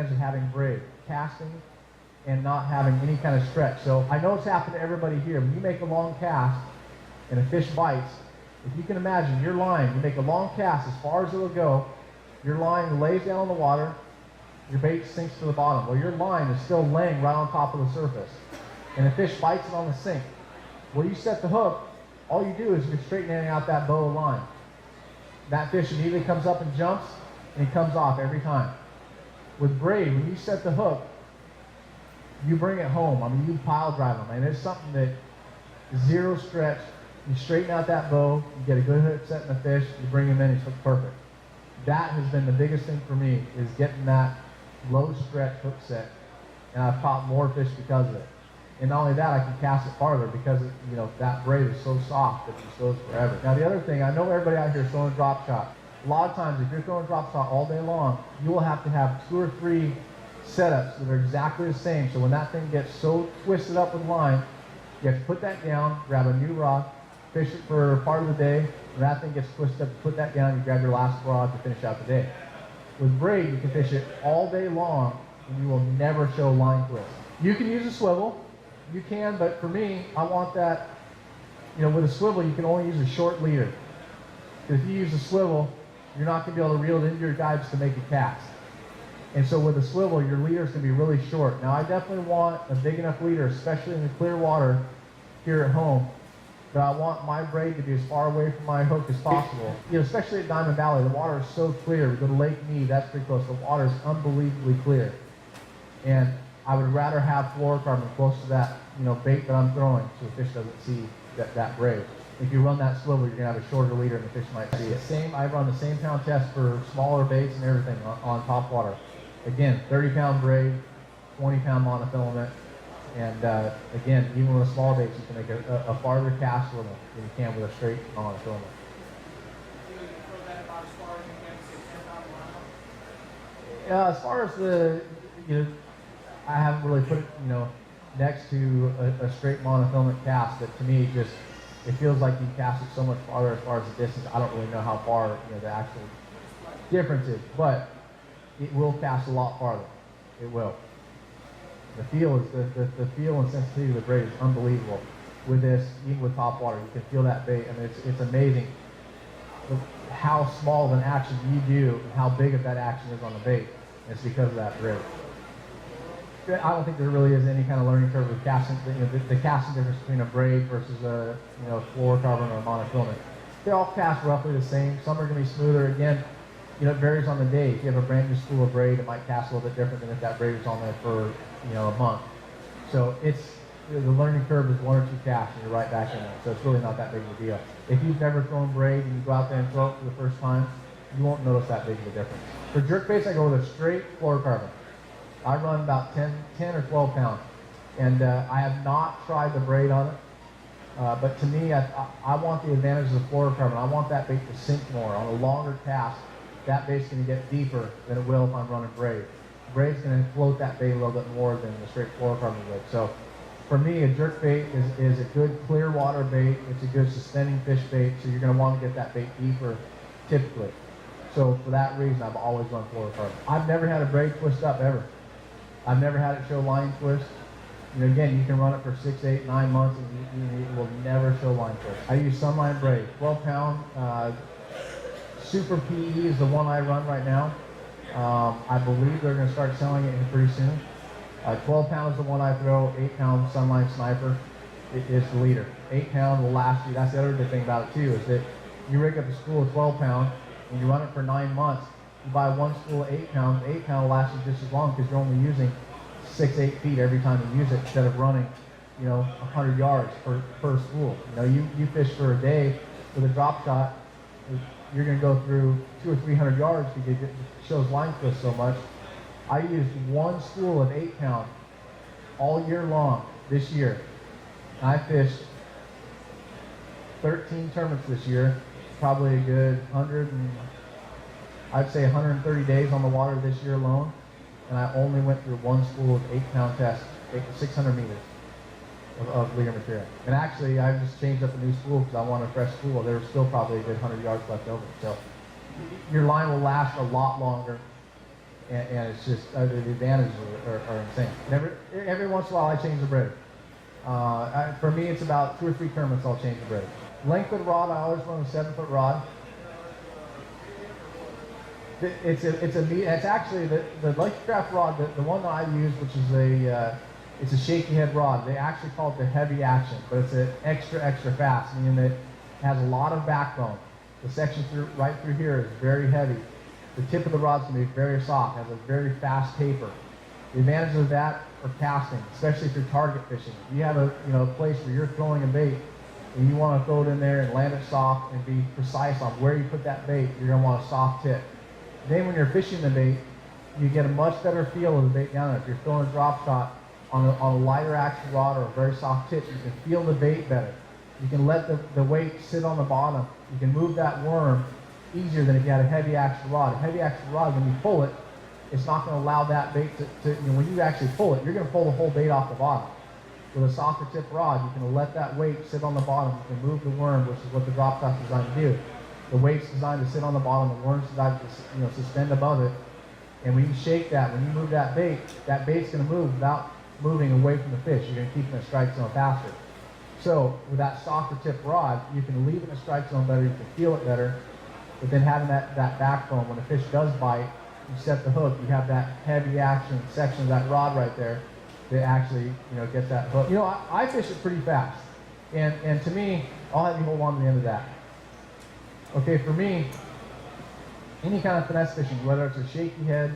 advantage of having braid, casting and not having any kind of stretch. So I know it's happened to everybody here. When you make a long cast and a fish bites, if you can imagine your line, you make a long cast as far as it will go, your line lays down on the water, your bait sinks to the bottom. Well, your line is still laying right on top of the surface. And the fish bites it on the sink. Where you set the hook, all you do is you're straightening out that bow of line. That fish immediately comes up and jumps, and he comes off every time. With braid, when you set the hook, you bring it home. I mean, you pile drive them. And it's something that zero stretch. You straighten out that bow, you get a good hook set in the fish, you bring him in, he's hooked perfect. That has been the biggest thing for me, is getting that low stretch hook set. And I've caught more fish because of it. And not only that, I can cast it farther because that braid is so soft that it just goes forever. Now the other thing, I know everybody out here is throwing a drop shot. A lot of times, if you're throwing a drop shot all day long, you will have to have 2 or 3 setups that are exactly the same. So when that thing gets so twisted up with line, you have to put that down, grab a new rod, fish it for part of the day. When that thing gets twisted up, you put that down, you grab your last rod to finish out the day. With braid, you can fish it all day long, and you will never show line twist. You can use a swivel. You can, but for me, I want that, with a swivel, you can only use a short leader. If you use a swivel, you're not going to be able to reel it into your guides to make a cast. And so with a swivel, your leader is going to be really short. Now, I definitely want a big enough leader, especially in the clear water here at home, but I want my braid to be as far away from my hook as possible. Especially at Diamond Valley, the water is so clear. We go to Lake Mead, that's pretty close. The water is unbelievably clear. And I would rather have fluorocarbon close to that, bait that I'm throwing, so the fish doesn't see that braid. If you run that swivel, you're gonna have a shorter leader and the fish might see it. I run the same pound test for smaller baits and everything on top water. Again, 30-pound braid, 20-pound monofilament, and again, even with a small bait, you can make a farther cast with them than you can with a straight monofilament. As far as the, I haven't really put it, next to a straight monofilament cast, but to me, it feels like you cast it so much farther as far as the distance. I don't really know how far, the actual difference is, but it will cast a lot farther. It will. The feel and sensitivity of the braid is unbelievable. With this, even with top water, you can feel that bait. I mean, it's amazing how small of an action you do and how big of that action is on the bait. And it's because of that braid. I don't think there really is any kind of learning curve with casting. The casting difference between a braid versus a fluorocarbon or a monofilament. They all cast roughly the same. Some are going to be smoother. Again, it varies on the day. If you have a brand new spool of braid, it might cast a little bit different than if that braid was on there for a month. So the learning curve is 1 or 2 casts, and you're right back in there. So it's really not that big of a deal. If you've never thrown braid and you go out there and throw it for the first time, you won't notice that big of a difference. For jerkbaits, I go with a straight fluorocarbon. I run about 10 or 12 pounds, and I have not tried the braid on it. But to me, I want the advantages of fluorocarbon. I want that bait to sink more. On a longer cast, that bait's going to get deeper than it will if I'm running braid. Braid's going to float that bait a little bit more than the straight fluorocarbon would. So for me, a jerkbait is a good clear water bait. It's a good suspending fish bait, so you're going to want to get that bait deeper typically. So for that reason, I've always run fluorocarbon. I've never had a braid twist up ever. I've never had it show line twist. Again, you can run it for 6, 8, 9 months, and it will never show line twist. I use Sunline braid, 12-pound. Super PE is the one I run right now. I believe they're going to start selling it pretty soon. 12-pound is the one I throw. 8-pound Sunline Sniper is the leader. 8-pound will last you. That's the other good thing about it too, is that you rig up a spool of 12-pound and you run it for 9 months. You buy one spool of 8 pounds. 8-pound will last you just as long because you're only using 6, 8 feet every time you use it instead of running, 100 yards per spool. You fish for a day with a drop shot. You're going to go through 200 or 300 yards because it shows line twist so much. I used one spool of 8-pound all year long this year. I fished 13 tournaments this year, probably a good 130 days on the water this year alone, and I only went through one spool of 8-pound test, 600 meters of leader material. And actually, I just changed up a new spool because I want a fresh spool. There was still probably a good 100 yards left over. So your line will last a lot longer, and it's just the advantages are insane. And every once in a while I change the braid. For me, it's about 2 or 3 tournaments I'll change the braid. Length of the rod, I always run a 7-foot rod. It's actually the Lucky Craft rod, the one that I use, which is it's a shaky head rod. They actually call it the heavy action, but it's an extra fast, meaning that it has a lot of backbone. The section right through here is very heavy. The tip of the rod's going to be very soft, has a very fast taper. The advantage of that for casting, especially if you're target fishing. If you have a place where you're throwing a bait and you want to throw it in there and land it soft and be precise on where you put that bait, you're going to want a soft tip. Then when you're fishing the bait, you get a much better feel of the bait down there. If you're throwing a drop shot on a lighter action rod or a very soft tip, you can feel the bait better. You can let the weight sit on the bottom. You can move that worm easier than if you had a heavy action rod. A heavy action rod, when you pull it, it's not going to allow that bait to when you actually pull it, you're going to pull the whole bait off the bottom. With a softer tip rod, you can let that weight sit on the bottom. You can move the worm, which is what the drop shot's designed to do. The weight's designed to sit on the bottom, the worm's designed to suspend above it. And when you shake that, when you move that bait's going to move without moving away from the fish. You're going to keep it in a strike zone faster. So with that softer tip rod, you can leave it in a strike zone better, you can feel it better, but then having that backbone, when the fish does bite, you set the hook, you have that heavy action section of that rod right there that actually gets that hook. I fish it pretty fast, and to me, I'll have you hold on to the end of that. Okay, for me, any kind of finesse fishing, whether it's a shaky head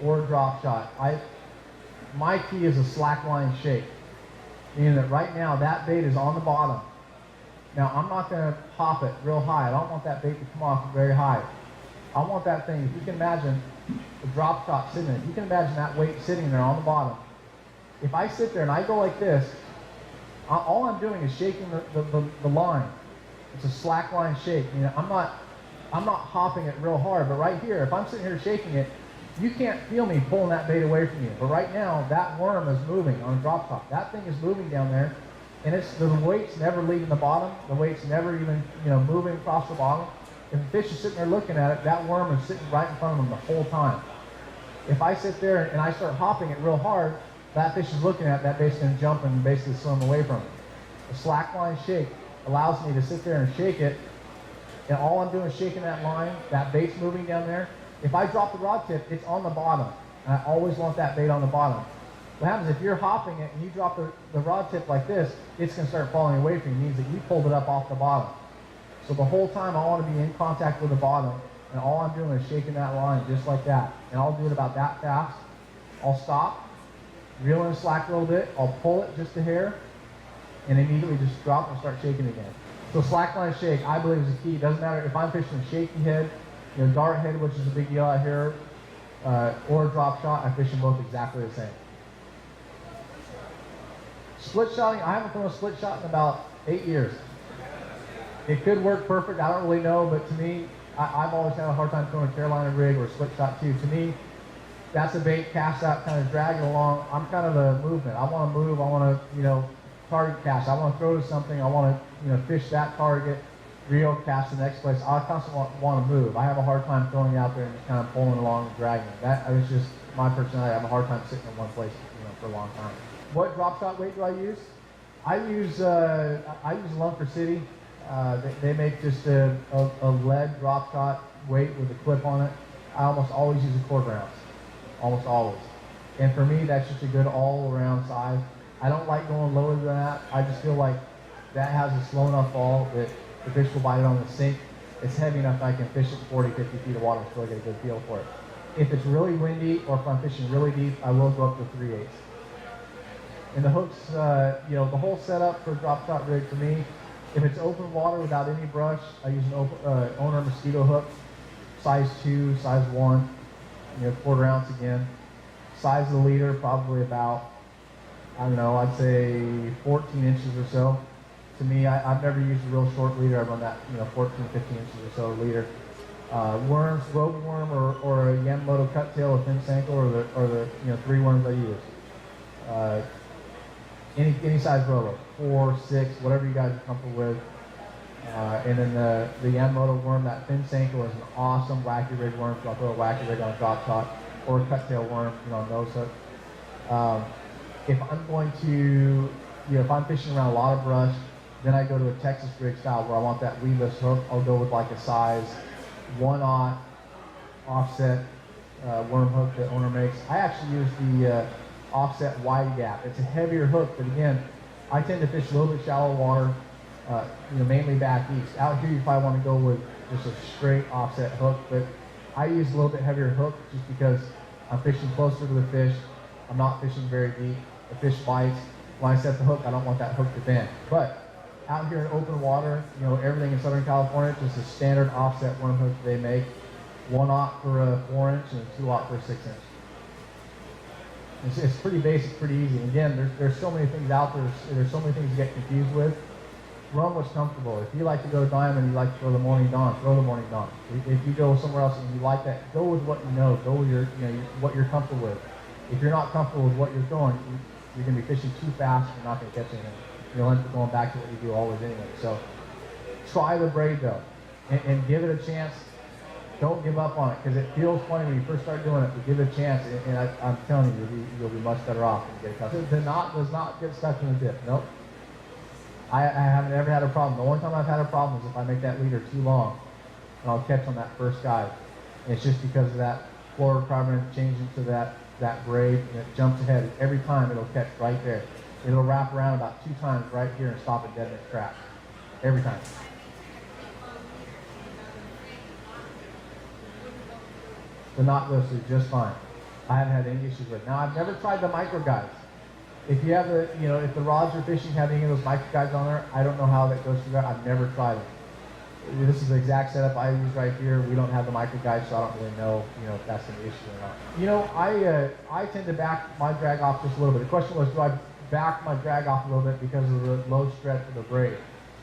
or a drop shot, my key is a slack line shake, meaning that right now that bait is on the bottom. Now I'm not going to pop it real high. I don't want that bait to come off very high. I want that thing, if you can imagine the drop shot sitting there, if you can imagine that weight sitting there on the bottom. If I sit there and I go like this, all I'm doing is shaking the line. It's a slack line shake. I'm not hopping it real hard, but right here, if I'm sitting here shaking it, you can't feel me pulling that bait away from you. But right now, that worm is moving on a drop shot. That thing is moving down there, and the weight's never leaving the bottom. The weight's never even moving across the bottom. If the fish is sitting there looking at it, that worm is sitting right in front of them the whole time. If I sit there and I start hopping it real hard, that fish is looking at it, that bait's going to jump and basically swim away from it. A slack line shake allows me to sit there and shake it, and all I'm doing is shaking that line. That bait's moving down there. If I drop the rod tip, it's on the bottom, and I always want that bait on the bottom. What happens if you're hopping it and you drop the rod tip like this, it's going to start falling away from you. It means that you pulled it up off the bottom. So the whole time I want to be in contact with the bottom, and all I'm doing is shaking that line just like that. And I'll do it about that fast. I'll stop, reel in slack a little bit, I'll pull it just a hair, and immediately just drop and start shaking again. So slack line shake, I believe, is the key. It doesn't matter if I'm fishing a shaky head, dart head, which is a big deal out here, or a drop shot, I fish them both exactly the same. Split shotting, I haven't thrown a split shot in about 8 years. It could work perfect, I don't really know, but to me, I've always had a hard time throwing a Carolina rig or a split shot too. To me, that's a bait, cast out, kind of dragging along. I'm kind of a movement. I want to move, I want to, target cast. I want to throw to something, I want to, fish that target, reel, cast the next place. I constantly want to move. I have a hard time throwing out there and just kind of pulling along and dragging. That is just my personality. I have a hard time sitting in one place, for a long time. What drop shot weight do I use? I use Lunker City. They make just a lead drop shot weight with a clip on it. I almost always use a 1/4 ounce, almost always. And for me, that's just a good all-around size. I don't like going lower than that. I just feel like that has a slow enough fall that the fish will bite it on the sink. It's heavy enough that I can fish it 40, 50 feet of water and still get a good feel for it. If it's really windy or if I'm fishing really deep, I will go up to 3/8. And the hooks, the whole setup for a drop shot rig for me, if it's open water without any brush, I use an owner mosquito hook, size 2, size 1, 1/4 ounce again. Size of the leader, probably about, I'd say 14 inches or so. To me, I've never used a real short leader. I run that, 14, 15 inches or so leader. Worms, rope worm, or a Yamamoto cuttail or fin ankle, or the 3 worms I use. Any size roller, 4, 6, whatever you guys are comfortable with. And then the Yamamoto worm, that fin ankle is an awesome wacky rig worm, so I'll throw a wacky rig on a drop shot. or a cut-tail worm, on those hooks. If I'm going to, if I'm fishing around a lot of brush, then I go to a Texas rig style where I want that weedless hook. I'll go with like a size 1/0 offset worm hook that owner makes. I actually use the offset wide gap. It's a heavier hook, but again, I tend to fish a little bit shallow water, mainly back east. Out here, you probably want to go with just a straight offset hook, but I use a little bit heavier hook just because I'm fishing closer to the fish. I'm not fishing very deep. The fish bites. When I set the hook, I don't want that hook to bend. But out here in open water, everything in Southern California, just a standard offset worm hook they make. 1/0 for a 4-inch and a 2/0 for a 6-inch. It's pretty basic, pretty easy. And again, there's so many things out there. There's so many things to get confused with. Run what's comfortable. If you like to go diamond, you like to throw the morning dawn, throw the morning dawn. If you go somewhere else and you like that, go with what you know. Go with what you're comfortable with. If you're not comfortable with what you're throwing, you're going to be fishing too fast. You're not going to catch anything. You'll end up going back to what you do always anyway. So try the braid though, and give it a chance. Don't give up on it, because it feels funny when you first start doing it, but give it a chance, and I'm telling you, you'll be much better off when you get accustomed. The knot does not get stuck in the dip. Nope. I haven't ever had a problem. The only time I've had a problem is if I make that leader too long, and I'll catch on that first guide. And it's just because of that fluorocarbon changing to that braid, and it jumps ahead. Every time it'll catch right there. It'll wrap around about 2 times right here and stop it dead in its tracks. Every time. The knot goes through just fine. I haven't had any issues with it. Now, I've never tried the micro guides. If you have if the rods you're fishing have any of those micro guides on there, I don't know how that goes through that. I've never tried it. This is the exact setup I use right here. We don't have the micro guides, so I don't really know, if that's an issue or not. I tend to back my drag off just a little bit. The question was, do I back my drag off a little bit because of the low stretch of the braid?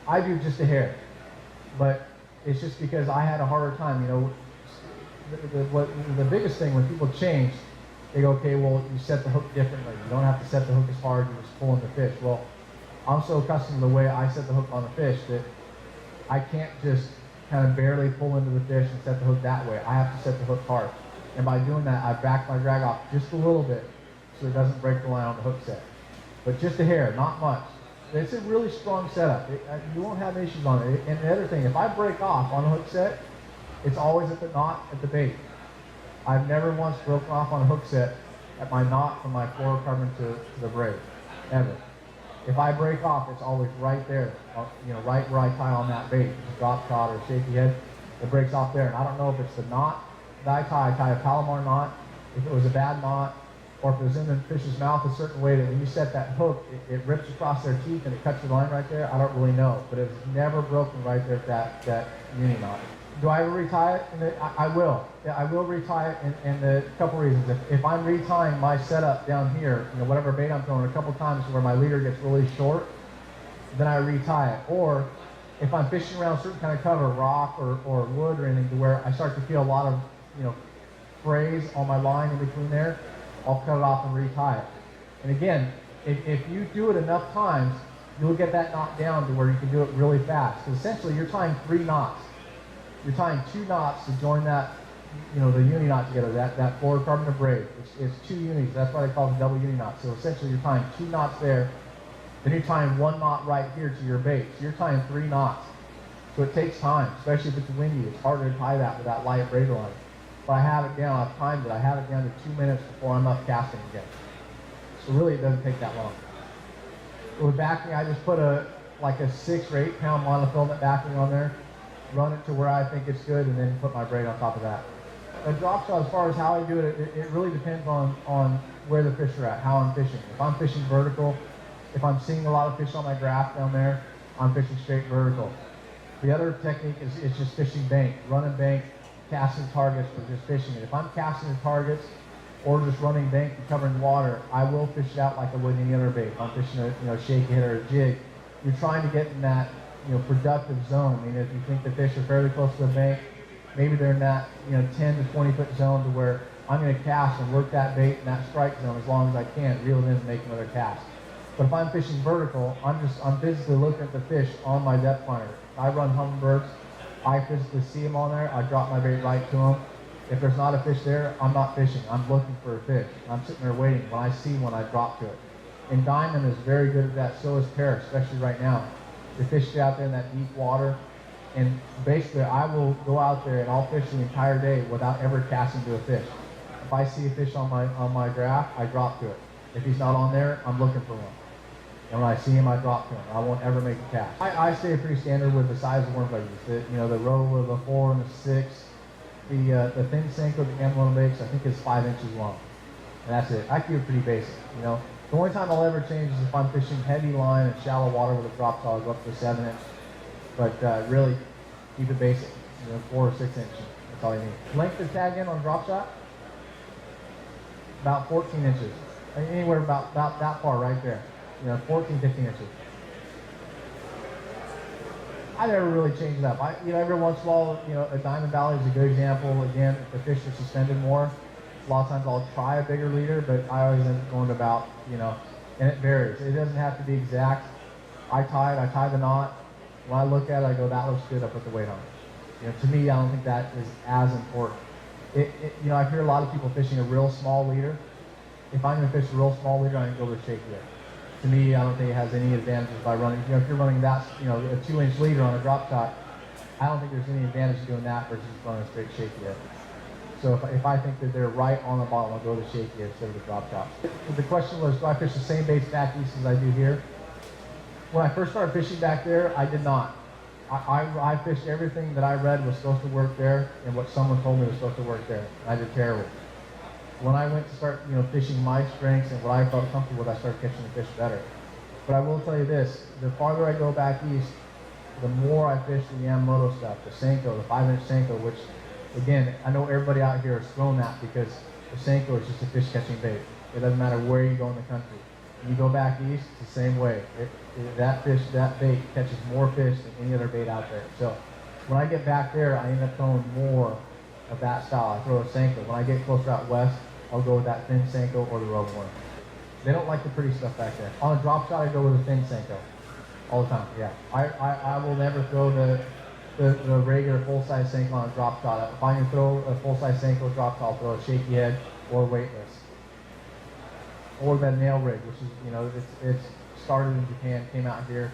I do just a hair, but it's just because I had a harder time, The biggest thing when people change, they go, okay, well, you set the hook differently. You don't have to set the hook as hard, you're just pulling the fish. Well, I'm so accustomed to the way I set the hook on the fish that I can't just kind of barely pull into the fish and set the hook that way. I have to set the hook hard. And by doing that, I back my drag off just a little bit so it doesn't break the line on the hook set. But just a hair, not much. It's a really strong setup. You won't have issues on it. And the other thing, if I break off on a hook set, it's always at the knot at the bait. I've never once broken off on a hook set at my knot from my fluorocarbon to the braid, ever. If I break off, it's always right there, right where I tie on that bait, drop shot or shaky head. It breaks off there, and I don't know if it's the knot that I tie a Palomar knot, if it was a bad knot, or if it was in the fish's mouth a certain way that when you set that hook, it rips across their teeth and it cuts your line right there. I don't really know, but it's never broken right there at that uni knot. Do I ever retie it? I will. Yeah, I will retie it, and a couple reasons. If I'm retying my setup down here, whatever bait I'm throwing, a couple times where my leader gets really short, then I retie it. Or if I'm fishing around a certain kind of cover, rock or wood or anything, to where I start to feel a lot of, frays on my line in between there, I'll cut it off and retie it. And again, if you do it enough times, you'll get that knot down to where you can do it really fast. Because essentially, you're tying 3 knots. You're tying 2 knots to join that, the uni knot together, that fluorocarbon to braid. It's 2 unis. That's why they call it a double uni knot. So essentially, you're tying 2 knots there. Then you're tying 1 knot right here to your bait. So you're tying 3 knots. So it takes time, especially if it's windy. It's harder to tie that with that light braid line. But I have it down. I've timed it. I have it down to 2 minutes before I'm up casting again. So really, it doesn't take that long. With backing, I just put a 6 or 8 pound monofilament backing on there. Run it to where I think it's good, and then put my braid on top of that. A drop shot, as far as how I do it, it really depends on where the fish are at, how I'm fishing. If I'm fishing vertical, if I'm seeing a lot of fish on my graph down there, I'm fishing straight vertical. The other technique is just fishing bank, running bank, casting targets, or just fishing it. If I'm casting the targets or just running bank and covering water, I will fish it out like I would any other bait. If I'm fishing a shaky head or a jig, you're trying to get in that productive zone. If you think the fish are fairly close to the bank, maybe they're in that 10 to 20 foot zone to where I'm going to cast and work that bait in that strike zone as long as I can, reel it in and make another cast. But if I'm fishing vertical, I'm physically looking at the fish on my depth finder. I run hummingbirds. I physically see them on there. I drop my bait right to them. If there's not a fish there, I'm not fishing. I'm looking for a fish. I'm sitting there waiting. When I see one, I drop to it. And Diamond is very good at that. So is Parrot, especially right now. The fish stay out there in that deep water. And basically, I will go out there and I'll fish the entire day without ever casting to a fish. If I see a fish on my graph, I drop to it. If he's not on there, I'm looking for one. And when I see him, I drop to him. I won't ever make a cast. I stay pretty standard with the size of worms I use. The roe, the 4 and the 6. The thin Senko, the M1 makes, I think is 5 inches long. And that's it. I keep it pretty basic. The only time I'll ever change is if I'm fishing heavy line and shallow water with a drop saw, I'll go up to 7 inch. But really, keep it basic. 4 or 6 inch. That's all you need. Length of tag in on drop shot? About 14 inches. Anywhere about that far right there. 14, 15 inches. I never really changed it up. Every once in a while, a Diamond Valley is a good example. Again, if the fish are suspended more, a lot of times I'll try a bigger leader, but I always end up going to about, and it varies. It doesn't have to be exact. I tie the knot. When I look at it, I go, that looks good, I put the weight on it. To me, I don't think that is as important. I hear a lot of people fishing a real small leader. If I'm going to fish a real small leader, I can go with a shaky leader. To me, I don't think it has any advantages by running. If you're running that, a 2-inch leader on a drop shot, I don't think there's any advantage doing that versus running a straight shaky head. So if I think that they're right on the bottom, I'll go to the shaky head instead of the drop shot. The question was, do I fish the same baits back east as I do here? When I first started fishing back there, I did not. I fished everything that I read was supposed to work there, and what someone told me was supposed to work there. I did terrible. When I went to start, fishing my strengths and what I felt comfortable with, I started catching the fish better. But I will tell you this, the farther I go back east, the more I fish the Yamamoto stuff, the Senko, the 5-inch Senko, which, again, I know everybody out here has thrown that because the Senko is just a fish catching bait. It doesn't matter where you go in the country. When you go back east, it's the same way. That bait catches more fish than any other bait out there. So when I get back there, I end up throwing more of that style. I throw a Senko. When I get closer out west, I'll go with that thin Senko or the rubber worm. They don't like the pretty stuff back there. On a drop shot, I go with a thin Senko all the time. Yeah, I will never throw the regular full-size Senko on a drop shot. If I can throw a full-size Senko drop shot, I'll throw a shaky head or weightless, or that nail rig, which is it's started in Japan, came out here.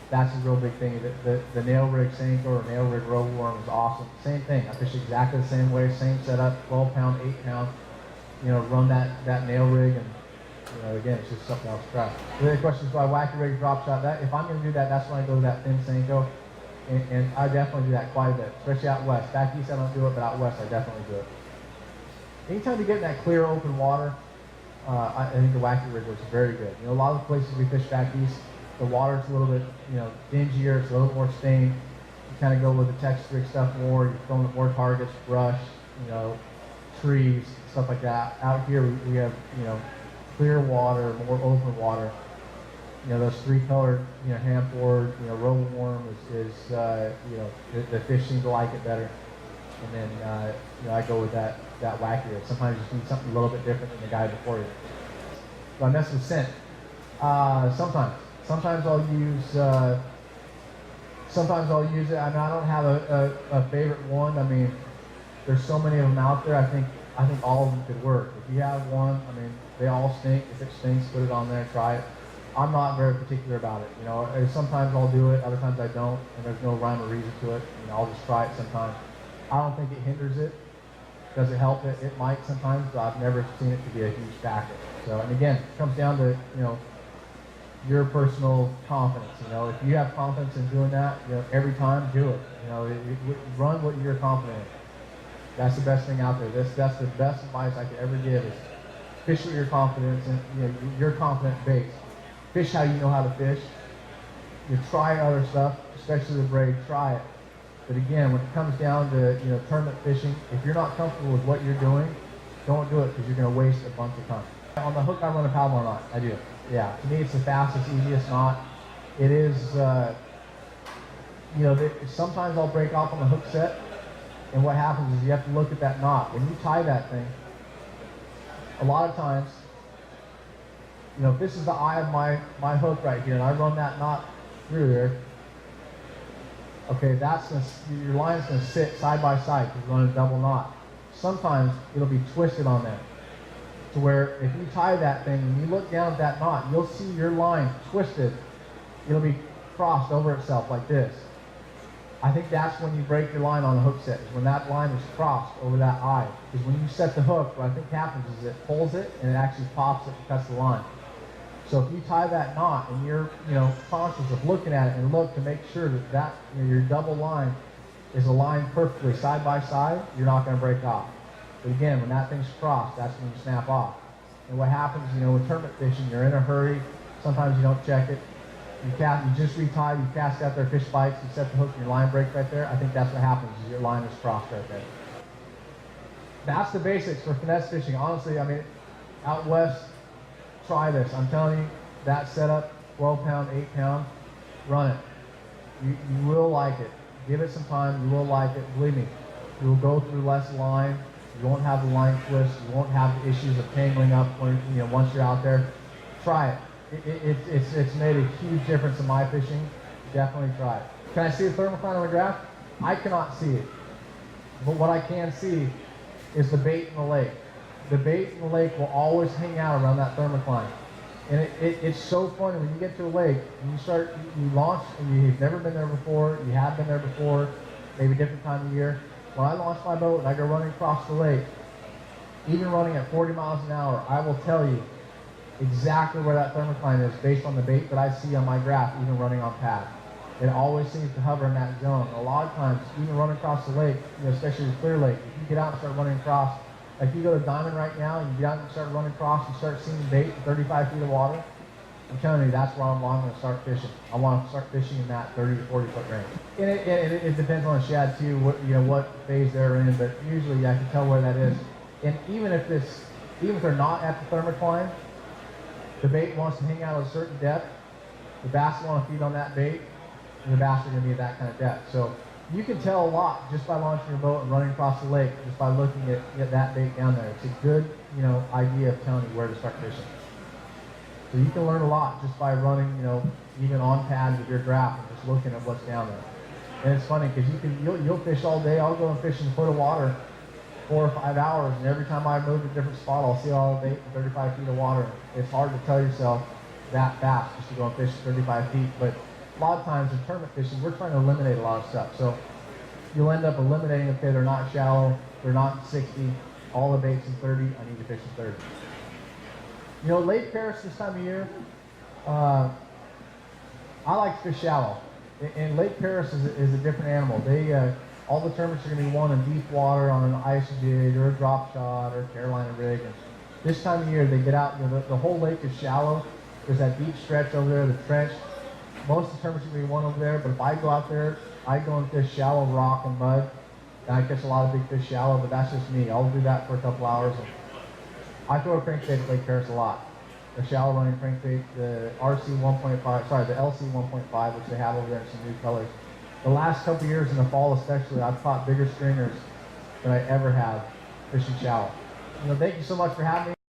That's a real big thing. The nail rig Senko or nail rig rubber worm is awesome. Same thing. I fish exactly the same way, same setup, 12 pound, 8 pound. Run that nail rig, and again, it's just something else to try. The other question is, do I whack a rig drop shot? If I'm going to do that, that's when I go to that thin Senko, and I definitely do that quite a bit, especially out west. Back east, I don't do it, but out west, I definitely do it. Anytime you get in that clear, open water, I think the wacky rig works very good. A lot of the places we fish back east, the water's a little bit, dingier, it's a little more stained. You kind of go with the texture stuff more. You're throwing more targets, brush, trees, stuff like that. Out here, we have, clear water, more open water. Those 3-colored, hand board, rover worm is the fish seem to like it better. And then, I go with that wacky rig. Sometimes you just need something a little bit different than the guy before you. So I mess with scent. Sometimes I'll use it. I mean, I don't have a favorite one. I mean, there's so many of them out there. I think all of them could work. If you have one, I mean, they all stink. If it stinks, put it on there, try it. I'm not very particular about it. Sometimes I'll do it, other times I don't, and there's no rhyme or reason to it. I'll just try it sometimes. I don't think it hinders it. Does it help it? It might sometimes, but I've never seen it to be a huge factor. So, and again, it comes down to, your personal confidence. If you have confidence in doing that, every time, do it. Run what you're confident in. That's the best thing out there. That's the best advice I could ever give is fish with your confidence and your confident base. Fish how you know how to fish. Try other stuff, especially the braid. Try it. But again, when it comes down to tournament fishing, if you're not comfortable with what you're doing, don't do it because you're going to waste a bunch of time. On the hook, I run a paddle knot. I do. Yeah. To me, it's the fastest, easiest knot. It is. Sometimes I'll break off on the hook set. And what happens is you have to look at that knot. When you tie that thing, a lot of times, if this is the eye of my hook right here, and I run that knot through there, okay, your line's going to sit side by side because you're running a double knot. sometimes it'll be twisted on there. To where if you tie that thing and you look down at that knot, you'll see your line twisted. It'll be crossed over itself like this. I think that's when you break your line on the hook set, is when that line is crossed over that eye. Because when you set the hook, what I think happens is it pulls it and it actually pops it and cuts the line. So if you tie that knot and you're conscious of looking at it and look to make sure that your double line is aligned perfectly side by side, you're not going to break off. But again, when that thing's crossed, that's when you snap off. And what happens, with tournament fishing, you're in a hurry. Sometimes you don't check it. You just retie, you cast out there, fish bites, you set the hook and your line breaks right there. I think that's what happens, is your line is crossed right there. That's the basics for finesse fishing. Honestly, out west, try this. I'm telling you, that setup, 12 pound, 8 pound, run it. You will like it. Give it some time, you will like it. Believe me, you will go through less line. You won't have the line twist. You won't have the issues of tangling up when, once you're out there. Try it. It's made a huge difference in my fishing. Definitely try it. Can I see the thermocline on the graph? I cannot see it. But what I can see is the bait in the lake. The bait in the lake will always hang out around that thermocline. And it's so funny when you get to a lake and you launch and you've never been there before, you have been there before, maybe a different time of year. When I launch my boat and I go running across the lake, even running at 40 miles an hour, I will tell you exactly where that thermocline is based on the bait that I see on my graph, even running on pad. It always seems to hover in that zone. A lot of times, even running across the lake, especially the clear lake, if you get out and start running across, like you go to Diamond right now and you get out and start running across and start seeing bait in 35 feet of water, I'm telling you, that's where I'm going to start fishing. I want to start fishing in that 30 to 40 foot range. And it depends on the shad too, what phase they're in, but usually I can tell where that is. And even if they're not at the thermocline, the bait wants to hang out at a certain depth, the bass want to feed on that bait, and the bass are going to be at that kind of depth. So you can tell a lot just by launching your boat and running across the lake, just by looking at that bait down there. It's a good, idea of telling you where to start fishing. So you can learn a lot just by running, even on pad with your graph and just looking at what's down there. And it's funny because you'll fish all day. I'll go and fish in a foot of water 4 or 5 hours, and every time I move to a different spot, I'll see all the bait in 35 feet of water. It's hard to tell yourself that fast just to go and fish 35 feet, but a lot of times in tournament fishing, we're trying to eliminate a lot of stuff. So you'll end up eliminating, okay, they're not shallow, they're not 60, all the bait's in 30, I need to fish in 30. Lake Paris this time of year, I like to fish shallow. And Lake Paris is a different animal. All the tournaments are going to be won in deep water on an ice jig or a drop shot or a Carolina rig. And this time of year, they get out, the whole lake is shallow. There's that deep stretch over there, the trench. Most of the tournaments are going to be won over there, but if I go out there, I go and fish shallow rock and mud. And I catch a lot of big fish shallow, but that's just me. I'll do that for a couple hours. And I throw a crankbait at Lake Paris a lot. A shallow running crankbait, the RC 1.5, sorry, the LC 1.5, which they have over there in some new colors. The last couple years in the fall especially, I've caught bigger stringers than I ever have fishing shallow. Thank you so much for having me.